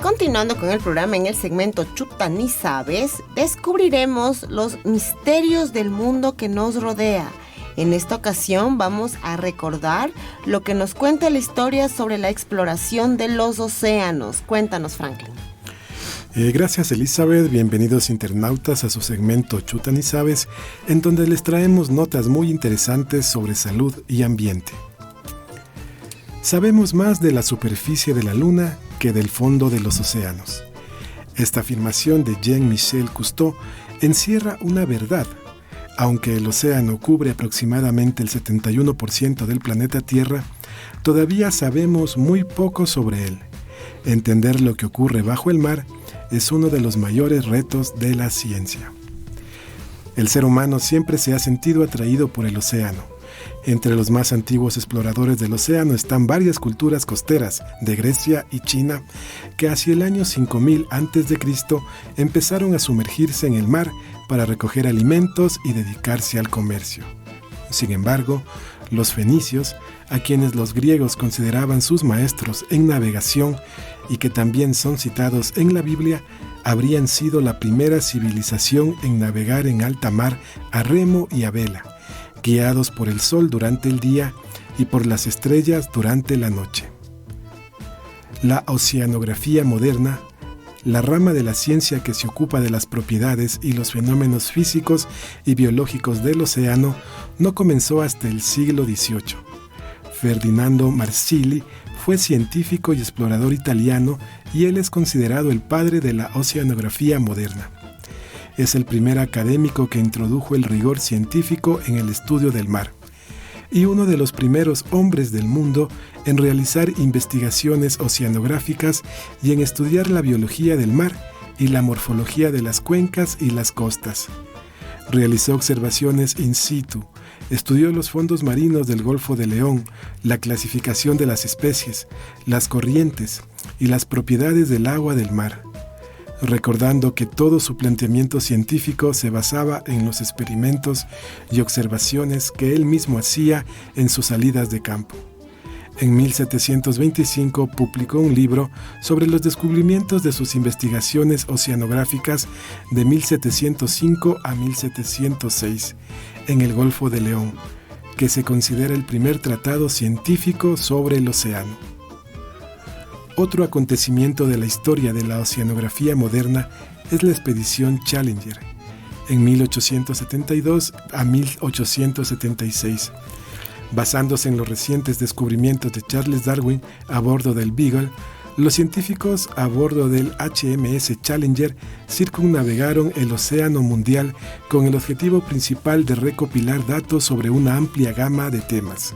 Continuando con el programa, en el segmento Chuta ni sabes, descubriremos los misterios del mundo que nos rodea. En esta ocasión vamos a recordar lo que nos cuenta la historia sobre la exploración de los océanos. Cuéntanos, Franklin. Gracias, Elizabeth. Bienvenidos internautas a su segmento Chuta ni sabes, en donde les traemos notas muy interesantes sobre salud y ambiente. Sabemos más de la superficie de la Luna que del fondo de los océanos. Esta afirmación de Jean-Michel Cousteau encierra una verdad. Aunque el océano cubre aproximadamente el 71% del planeta Tierra, todavía sabemos muy poco sobre él. Entender lo que ocurre bajo el mar es uno de los mayores retos de la ciencia. El ser humano siempre se ha sentido atraído por el océano. Entre los más antiguos exploradores del océano están varias culturas costeras de Grecia y China que hacia el año 5000 a.C. empezaron a sumergirse en el mar para recoger alimentos y dedicarse al comercio. Sin embargo, los fenicios, a quienes los griegos consideraban sus maestros en navegación y que también son citados en la Biblia, habrían sido la primera civilización en navegar en alta mar a remo y a vela, guiados por el sol durante el día y por las estrellas durante la noche. La oceanografía moderna, la rama de la ciencia que se ocupa de las propiedades y los fenómenos físicos y biológicos del océano, no comenzó hasta el siglo XVIII. Ferdinando Marsili fue científico y explorador italiano y él es considerado el padre de la oceanografía moderna. Es el primer académico que introdujo el rigor científico en el estudio del mar y uno de los primeros hombres del mundo en realizar investigaciones oceanográficas y en estudiar la biología del mar y la morfología de las cuencas y las costas. Realizó observaciones in situ, estudió los fondos marinos del Golfo de León, la clasificación de las especies, las corrientes y las propiedades del agua del mar, recordando que todo su planteamiento científico se basaba en los experimentos y observaciones que él mismo hacía en sus salidas de campo. En 1725 publicó un libro sobre los descubrimientos de sus investigaciones oceanográficas de 1705 a 1706 en el Golfo de León, que se considera el primer tratado científico sobre el océano. Otro acontecimiento de la historia de la oceanografía moderna es la expedición Challenger, en 1872 a 1876. Basándose en los recientes descubrimientos de Charles Darwin a bordo del Beagle, los científicos a bordo del HMS Challenger circunnavegaron el océano mundial con el objetivo principal de recopilar datos sobre una amplia gama de temas: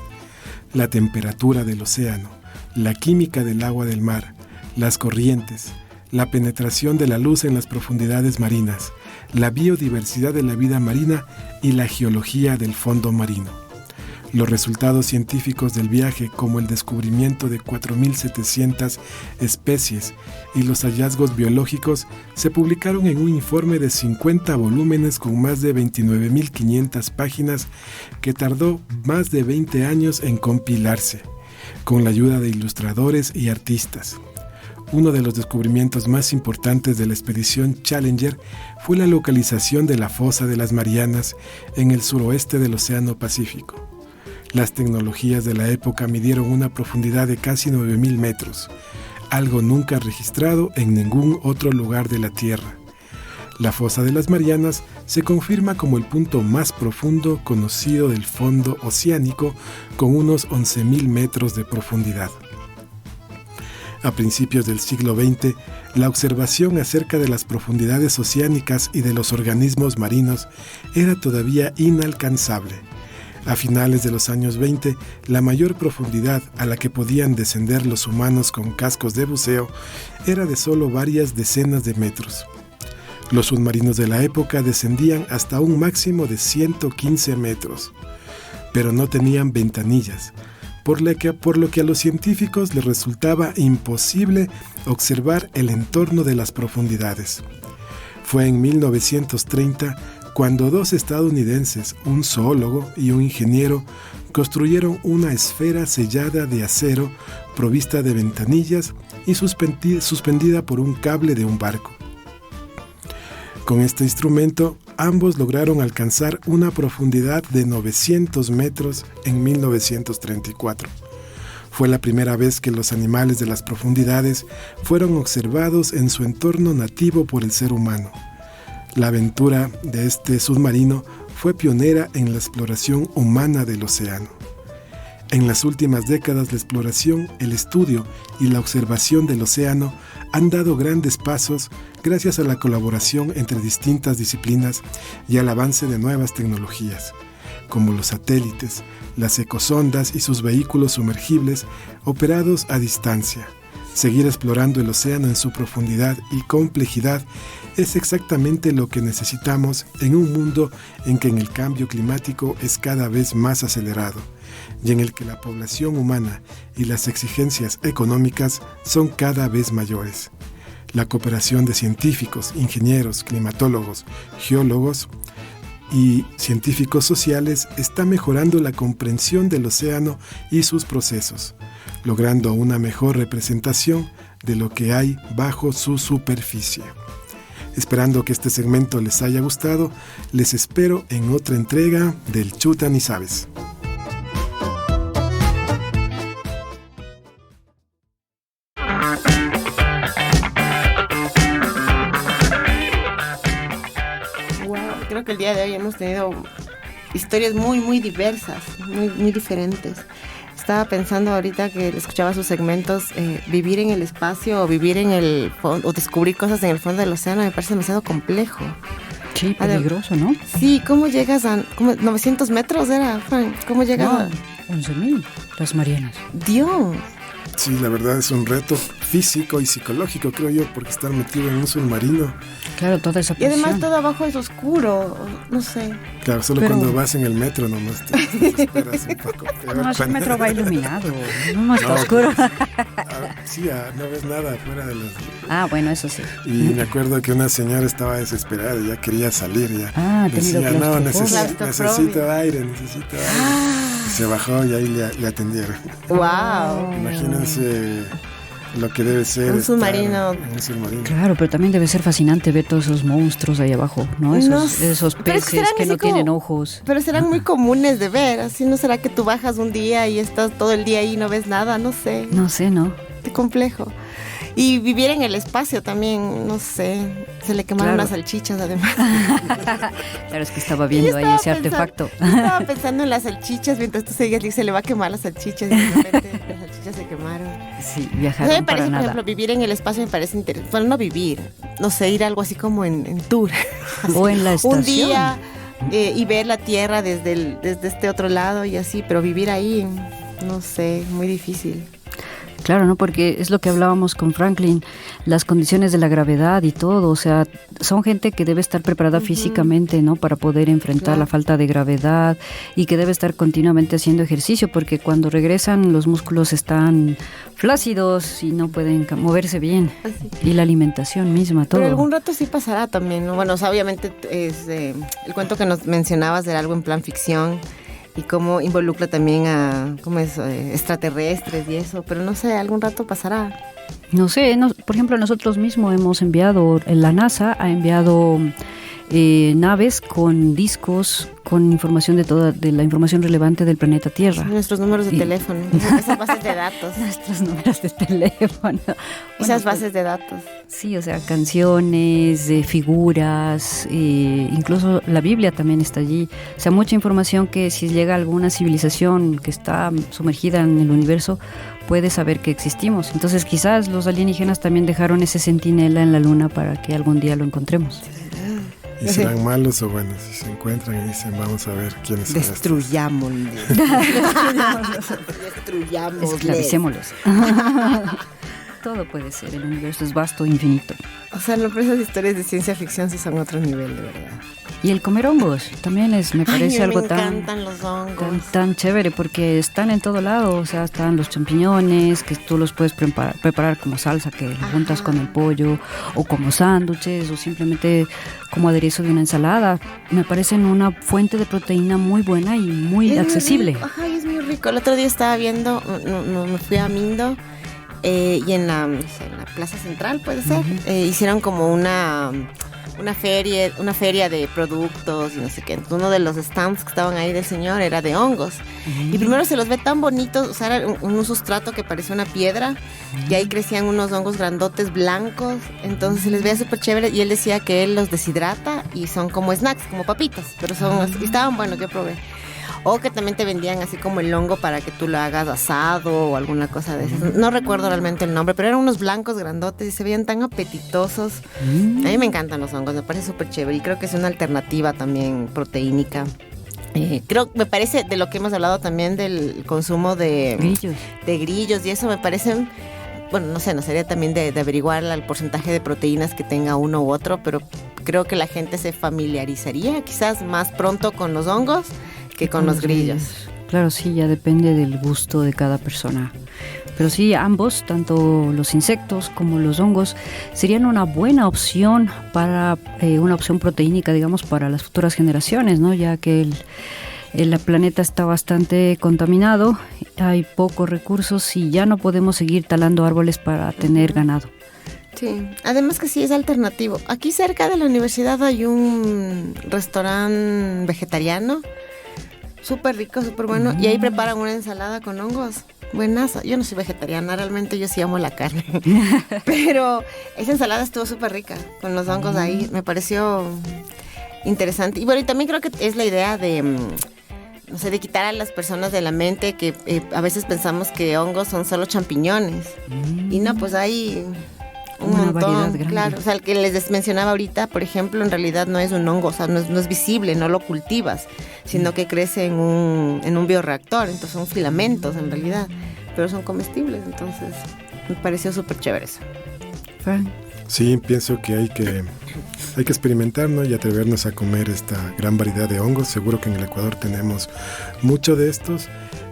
la temperatura del océano, la química del agua del mar, las corrientes, la penetración de la luz en las profundidades marinas, la biodiversidad de la vida marina y la geología del fondo marino. Los resultados científicos del viaje, como el descubrimiento de 4.700 especies y los hallazgos biológicos, se publicaron en un informe de 50 volúmenes con más de 29.500 páginas que tardó más de 20 años en compilarse, con la ayuda de ilustradores y artistas. Uno de los descubrimientos más importantes de la expedición Challenger fue la localización de la fosa de las Marianas en el suroeste del Océano Pacífico. Las tecnologías de la época midieron una profundidad de casi 9.000 metros, algo nunca registrado en ningún otro lugar de la Tierra. La fosa de las Marianas se confirma como el punto más profundo conocido del fondo oceánico, con unos 11.000 metros de profundidad. A principios del siglo XX, la observación acerca de las profundidades oceánicas y de los organismos marinos era todavía inalcanzable. A finales de los años 20, la mayor profundidad a la que podían descender los humanos con cascos de buceo era de solo varias decenas de metros. Los submarinos de la época descendían hasta un máximo de 115 metros, pero no tenían ventanillas, por lo que a los científicos les resultaba imposible observar el entorno de las profundidades. Fue en 1930 cuando dos estadounidenses, un zoólogo y un ingeniero, construyeron una esfera sellada de acero provista de ventanillas y suspendida por un cable de un barco. Con este instrumento, ambos lograron alcanzar una profundidad de 900 metros en 1934. Fue la primera vez que los animales de las profundidades fueron observados en su entorno nativo por el ser humano. La aventura de este submarino fue pionera en la exploración humana del océano. En las últimas décadas, la exploración, el estudio y la observación del océano han dado grandes pasos gracias a la colaboración entre distintas disciplinas y al avance de nuevas tecnologías, como los satélites, las ecosondas y sus vehículos sumergibles operados a distancia. Seguir explorando el océano en su profundidad y complejidad es exactamente lo que necesitamos en un mundo en que el cambio climático es cada vez más acelerado y en el que la población humana y las exigencias económicas son cada vez mayores. La cooperación de científicos, ingenieros, climatólogos, geólogos y científicos sociales está mejorando la comprensión del océano y sus procesos, logrando una mejor representación de lo que hay bajo su superficie. Esperando que este segmento les haya gustado, les espero en otra entrega del Chuta Ni Sabes. Creo que el día de hoy hemos tenido historias muy diversas, muy diferentes. Estaba pensando ahorita que escuchaba sus segmentos, vivir en el espacio o vivir en el fondo, o descubrir cosas en el fondo del océano me parece demasiado complejo. Sí, peligroso, ¿no? Sí, ¿cómo llegas a 900 metros era, Frank? ¿Cómo llegas a 11.000, las Marianas. Dios? Sí, la verdad es un reto físico y psicológico, creo yo, porque estar metido en un submarino. Claro, toda esa Y presión. además todo abajo es oscuro, no sé. Claro, solo Pero- cuando vas en el metro nomás te esperas un poco. No, ese metro va iluminado, no está oscuro. Sí, no ves nada afuera de los... Ah, bueno, eso sí. Y me acuerdo que una señora estaba desesperada, ya quería salir, ya. Ah, ha tenido decía, no, claustrofobia. necesito aire. Se bajó y ahí le atendieron. Wow. Imagínense lo que debe ser Un estar submarino. en un submarino. Claro, pero también debe ser fascinante ver todos esos monstruos ahí abajo, ¿no? Esos Pero es que peces serán que así no como- tienen ojos. Pero serán muy comunes de ver, así no será que tú bajas un día y estás todo el día ahí y no ves nada, no sé. No sé, ¿no? Qué complejo. Y vivir en el espacio también, no sé. Se le quemaron Claro. las salchichas además. Claro, es que estaba viendo ahí ese artefacto. Estaba pensando en las salchichas mientras tú seguías y se le va a quemar las salchichas y de repente las salchichas se quemaron. Sí, A mí viajaron me parece, para por nada. ejemplo, vivir en el espacio me parece interesante. Bueno, no vivir, no sé, ir algo así como en tour. O en la estación. Un día y ver la Tierra desde este otro lado y así, pero vivir ahí, no sé, muy difícil. Claro, ¿no? Porque es lo que hablábamos con Franklin, las condiciones de la gravedad y todo, o sea, son gente que debe estar preparada físicamente, ¿no? Para poder enfrentar Claro. la falta de gravedad y que debe estar continuamente haciendo ejercicio, porque cuando regresan los músculos están flácidos y no pueden moverse bien. Así. Y la alimentación misma, todo. Pero algún rato sí pasará también, ¿no? Bueno, o sea, obviamente es el cuento que nos mencionabas era algo en plan ficción y cómo involucra también a, ¿cómo es? Extraterrestres y eso, pero no sé, algún rato pasará. No sé, por ejemplo, nosotros mismos hemos enviado, la NASA ha enviado naves con discos, con información de la información relevante del planeta Tierra. Nuestros números de Y- teléfono, esas bases de datos. Nuestros números de teléfono. Esas Bueno, bases de datos. Sí, o sea, canciones, figuras, incluso la Biblia también está allí. O sea, mucha información que si llega alguna civilización que está sumergida en el universo, puede saber que existimos. Entonces quizás los alienígenas también dejaron ese centinela en la luna para que algún día lo encontremos. ¿Y serán malos o buenos? Si se encuentran y dicen, vamos a ver quiénes son estos. Destruyámosle. Destruyámosle. Esclavicémoslos. Todo puede ser, el universo es vasto, infinito. O sea, no, pero esas historias de ciencia ficción sí son otro nivel, de verdad. Y el comer hongos también me parece Ay, algo me tan... encantan los hongos. Tan chévere porque están en todo lado, o sea, están los champiñones que tú los puedes preparar como salsa que lo juntas con el pollo o como sándwiches o simplemente como aderezo de una ensalada. Me parecen una fuente de proteína muy buena y muy Es accesible. rico. Ajá, y es muy rico. El otro día estaba viendo, me fui a Mindo y en la Plaza Central, puede ser, hicieron como una feria de productos y no sé qué. Entonces, uno de los stands que estaban ahí del señor era de hongos. Y primero se los ve tan bonitos, o sea, era un sustrato que parecía una piedra y ahí crecían unos hongos grandotes blancos. Entonces se les veía súper chévere y él decía que él los deshidrata y son como snacks, como papitas, pero y estaban buenos, yo probé. O que también te vendían así como el hongo para que tú lo hagas asado o alguna cosa de esas. No recuerdo realmente el nombre, pero eran unos blancos grandotes y se veían tan apetitosos. A mí me encantan los hongos, me parece súper chévere y creo que es una alternativa también proteínica. Me parece, de lo que hemos hablado también del consumo de grillos y eso, me parecen, bueno, no sé, no sería también de averiguar el porcentaje de proteínas que tenga uno u otro, pero creo que la gente se familiarizaría quizás más pronto con los hongos que con los grillos. Claro, sí, ya depende del gusto de cada persona. Pero sí, ambos, tanto los insectos como los hongos, serían una buena opción para una opción proteínica, digamos, para las futuras generaciones, ¿no? Ya que el planeta está bastante contaminado, hay pocos recursos y ya no podemos seguir talando árboles para tener ganado. Sí, además que sí es alternativo. Aquí cerca de la universidad hay un restaurante vegetariano, súper rico, súper bueno, y ahí preparan una ensalada con hongos. Buenaza. Yo no soy vegetariana, realmente yo sí amo la carne. Pero esa ensalada estuvo súper rica, con los hongos ahí. Me pareció interesante. Y bueno, y también creo que es la idea de, no sé, de quitar a las personas de la mente que a veces pensamos que hongos son solo champiñones. Y no, pues hay un una montón, variedad grande. claro. O sea, el que les mencionaba ahorita, por ejemplo, en realidad no es un hongo, o sea, no es visible, no lo cultivas, sino que crece en un bioreactor, entonces son filamentos en realidad, pero son comestibles, entonces me pareció súper chévere eso. Frank. Sí, pienso que hay que experimentar, ¿no? Y atrevernos a comer esta gran variedad de hongos. Seguro que en el Ecuador tenemos mucho de estos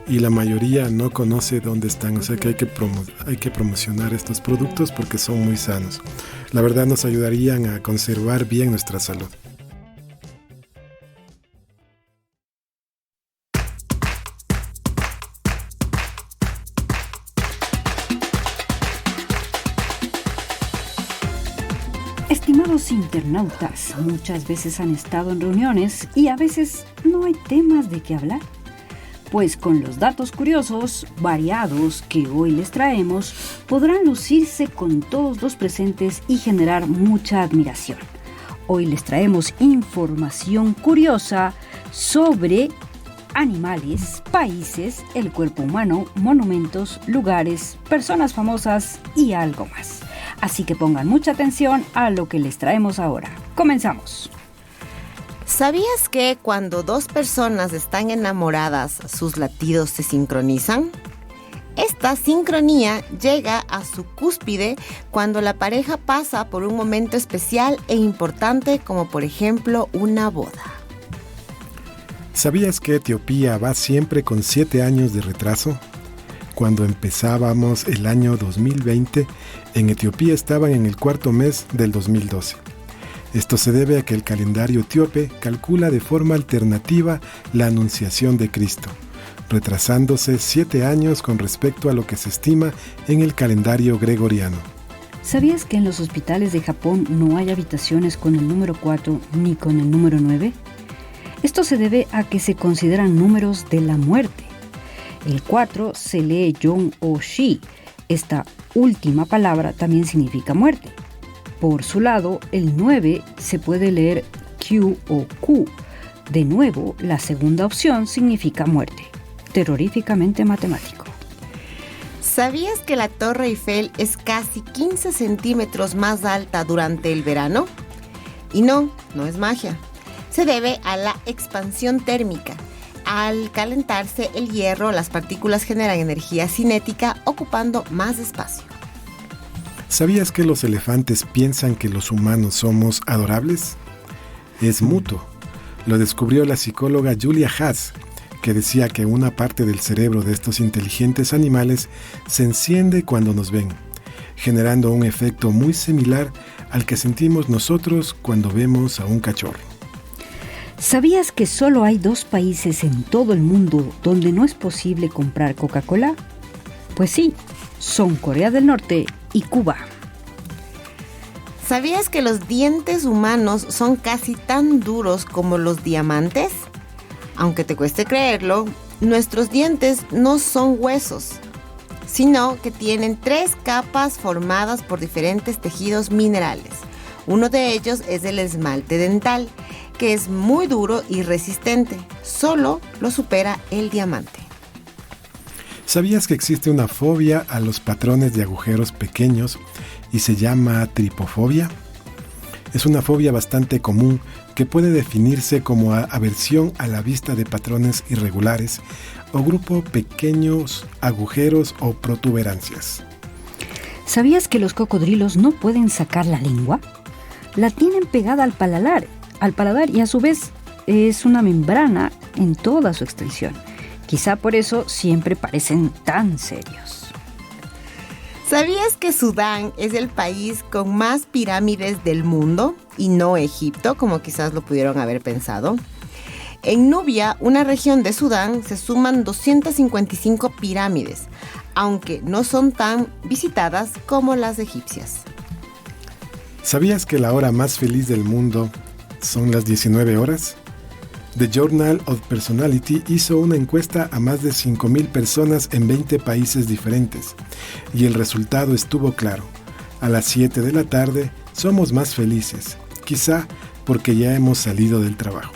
y la mayoría no conoce dónde están, o sea que hay que promocionar estos productos porque son muy sanos. La verdad nos ayudarían a conservar bien nuestra salud. Estimados internautas, muchas veces han estado en reuniones y a veces no hay temas de qué hablar. Pues con los datos curiosos, variados que hoy les traemos, podrán lucirse con todos los presentes y generar mucha admiración. Hoy les traemos información curiosa sobre animales, países, el cuerpo humano, monumentos, lugares, personas famosas y algo más. Así que pongan mucha atención a lo que les traemos ahora. Comenzamos. ¿Sabías que cuando dos personas están enamoradas, sus latidos se sincronizan? Esta sincronía llega a su cúspide cuando la pareja pasa por un momento especial e importante, como por ejemplo una boda. ¿Sabías que Etiopía va siempre con 7 años de retraso? Cuando empezábamos el año 2020, en Etiopía estaban en el 4º mes del 2012. Esto se debe a que el calendario etíope calcula de forma alternativa la anunciación de Cristo, retrasándose 7 años con respecto a lo que se estima en el calendario gregoriano. ¿Sabías que en los hospitales de Japón no hay habitaciones con el número 4 ni con el número 9? Esto se debe a que se consideran números de la muerte. El 4 se lee Yon o Shi. Esta última palabra también significa muerte. Por su lado, el 9 se puede leer Q o Q. De nuevo, la segunda opción significa muerte. Terroríficamente matemático. ¿Sabías que la Torre Eiffel es casi 15 centímetros más alta durante el verano? Y no es magia. Se debe a la expansión térmica. Al calentarse el hierro, las partículas generan energía cinética ocupando más espacio. ¿Sabías que los elefantes piensan que los humanos somos adorables? Es mutuo. Lo descubrió la psicóloga Julia Haas, que decía que una parte del cerebro de estos inteligentes animales se enciende cuando nos ven, generando un efecto muy similar al que sentimos nosotros cuando vemos a un cachorro. ¿Sabías que solo hay 2 países en todo el mundo donde no es posible comprar Coca-Cola? Pues sí, son Corea del Norte y Cuba. ¿Sabías que los dientes humanos son casi tan duros como los diamantes? Aunque te cueste creerlo, nuestros dientes no son huesos, sino que tienen 3 capas formadas por diferentes tejidos minerales. Uno de ellos es el esmalte dental. que es muy duro y resistente. Solo lo supera el diamante. ¿Sabías que existe una fobia a los patrones de agujeros pequeños y se llama tripofobia? Es una fobia bastante común que puede definirse como aversión a la vista de patrones irregulares o grupo pequeños agujeros o protuberancias. ¿Sabías que los cocodrilos no pueden sacar la lengua? La tienen pegada al paladar y a su vez es una membrana en toda su extensión. Quizá por eso siempre parecen tan serios. ¿Sabías que Sudán es el país con más pirámides del mundo y no Egipto, como quizás lo pudieron haber pensado? En Nubia, una región de Sudán, se suman 255 pirámides, aunque no son tan visitadas como las egipcias. ¿Sabías que la hora más feliz del mundo son las 19 horas? The Journal of Personality hizo una encuesta a más de 5,000 personas en 20 países diferentes y el resultado estuvo claro. A las 7 de la tarde somos más felices, quizá porque ya hemos salido del trabajo.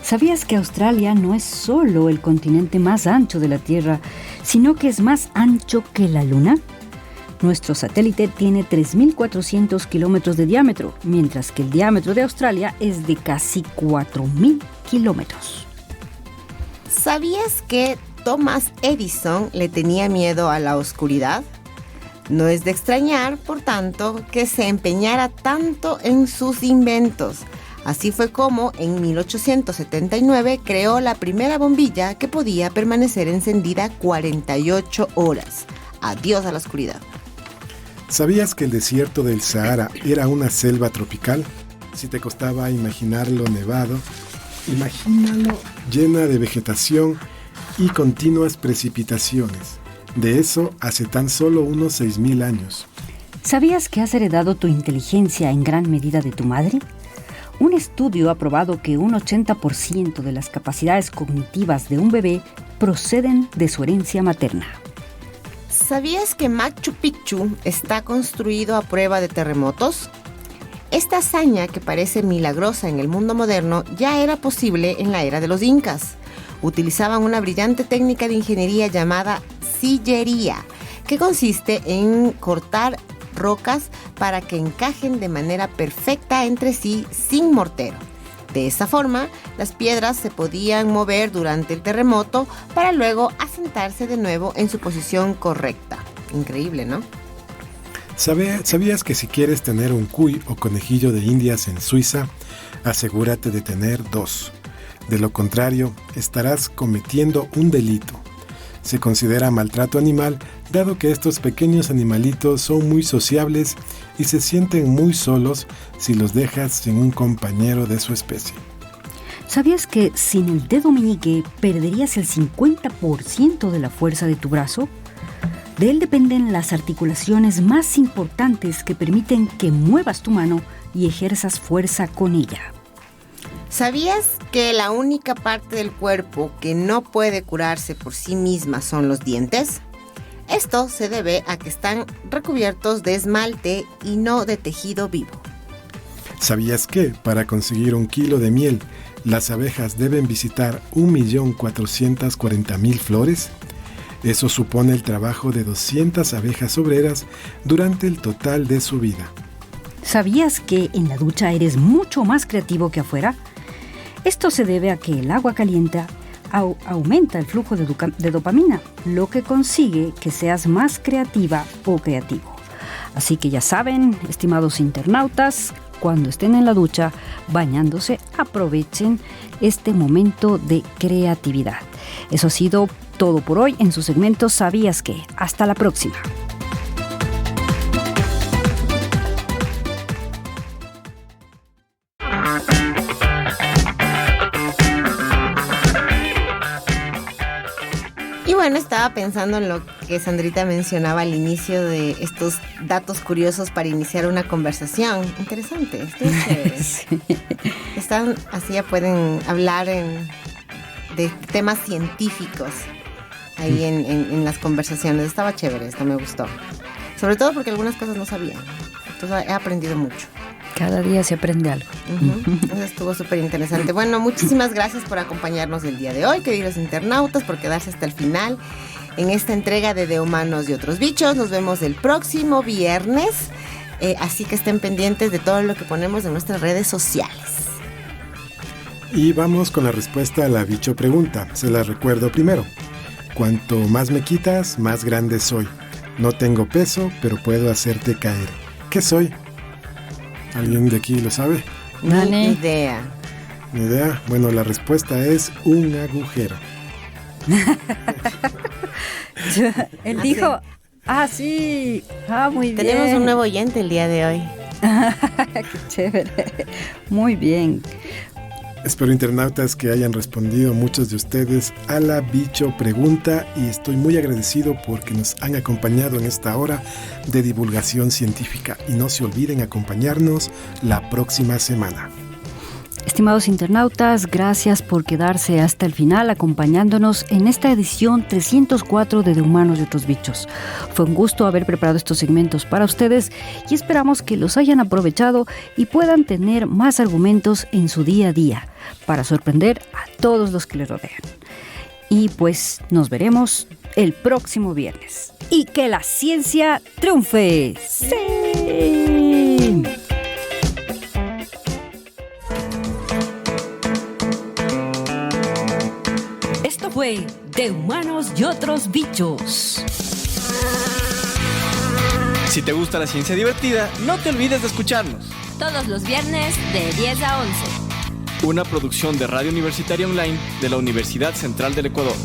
¿Sabías que Australia no es solo el continente más ancho de la Tierra, sino que es más ancho que la Luna? Nuestro satélite tiene 3.400 kilómetros de diámetro, mientras que el diámetro de Australia es de casi 4.000 kilómetros. ¿Sabías que Thomas Edison le tenía miedo a la oscuridad? No es de extrañar, por tanto, que se empeñara tanto en sus inventos. Así fue como en 1879 creó la primera bombilla que podía permanecer encendida 48 horas. Adiós a la oscuridad. ¿Sabías que el desierto del Sahara era una selva tropical? Si te costaba imaginarlo nevado, imagínalo llena de vegetación y continuas precipitaciones. De eso hace tan solo unos 6,000 años. ¿Sabías que has heredado tu inteligencia en gran medida de tu madre? Un estudio ha probado que un 80% de las capacidades cognitivas de un bebé proceden de su herencia materna. ¿Sabías que Machu Picchu está construido a prueba de terremotos? Esta hazaña, que parece milagrosa en el mundo moderno, ya era posible en la era de los incas. Utilizaban una brillante técnica de ingeniería llamada sillería, que consiste en cortar rocas para que encajen de manera perfecta entre sí sin mortero. De esa forma, las piedras se podían mover durante el terremoto para luego asentarse de nuevo en su posición correcta. Increíble, ¿no? ¿Sabías que si quieres tener un cuy o conejillo de indias en Suiza, asegúrate de tener 2? De lo contrario, estarás cometiendo un delito. Se considera maltrato animal, dado que estos pequeños animalitos son muy sociables y se sienten muy solos si los dejas sin un compañero de su especie. ¿Sabías que sin el dedo meñique perderías el 50% de la fuerza de tu brazo? De él dependen las articulaciones más importantes que permiten que muevas tu mano y ejerzas fuerza con ella. ¿Sabías que la única parte del cuerpo que no puede curarse por sí misma son los dientes? Esto se debe a que están recubiertos de esmalte y no de tejido vivo. ¿Sabías que para conseguir 1 kilo de miel, las abejas deben visitar 1.440.000 flores? Eso supone el trabajo de 200 abejas obreras durante el total de su vida. ¿Sabías que en la ducha eres mucho más creativo que afuera? Esto se debe a que el agua caliente aumenta el flujo de dopamina, lo que consigue que seas más creativa o creativo. Así que ya saben, estimados internautas, cuando estén en la ducha bañándose, aprovechen este momento de creatividad. Eso ha sido todo por hoy en su segmento ¿Sabías qué? Hasta la próxima. Y bueno, estaba pensando en lo que Sandrita mencionaba al inicio de estos datos curiosos para iniciar una conversación. Interesante, Sí. Están así, ya pueden hablar de temas científicos ahí en las conversaciones. Estaba chévere, esto me gustó. Sobre todo porque algunas cosas no sabía. Entonces he aprendido mucho. Cada día se aprende algo. Eso estuvo súper interesante. Bueno, muchísimas gracias por acompañarnos el día de hoy, queridos internautas, por quedarse hasta el final en esta entrega de Humanos y otros bichos. Nos vemos el próximo viernes, así que estén pendientes de todo lo que ponemos en nuestras redes sociales. Y vamos con la respuesta a la bicho pregunta. Se la recuerdo primero. Cuanto más me quitas, más grande soy. No tengo peso, pero puedo hacerte caer. ¿Qué soy? ¿Alguien de aquí lo sabe? Ni idea. ¿Ni idea? Bueno, la respuesta es un agujero. Él dijo, sí, muy bien. Tenemos un nuevo oyente el día de hoy. Qué chévere, muy bien. Espero, internautas, que hayan respondido muchos de ustedes a la bicho pregunta y estoy muy agradecido porque nos han acompañado en esta hora de divulgación científica. Y no se olviden acompañarnos la próxima semana. Estimados internautas, gracias por quedarse hasta el final acompañándonos en esta edición 304 de Humanos y otros bichos. Fue un gusto haber preparado estos segmentos para ustedes y esperamos que los hayan aprovechado y puedan tener más argumentos en su día a día para sorprender a todos los que les rodean. Y pues nos veremos el próximo viernes. ¡Y que la ciencia triunfe! ¡Sí! Esto fue De Humanos y otros bichos. Si te gusta la ciencia divertida, no te olvides de escucharnos. Todos los viernes de 10 a 11. Una producción de Radio Universitaria Online de la Universidad Central del Ecuador.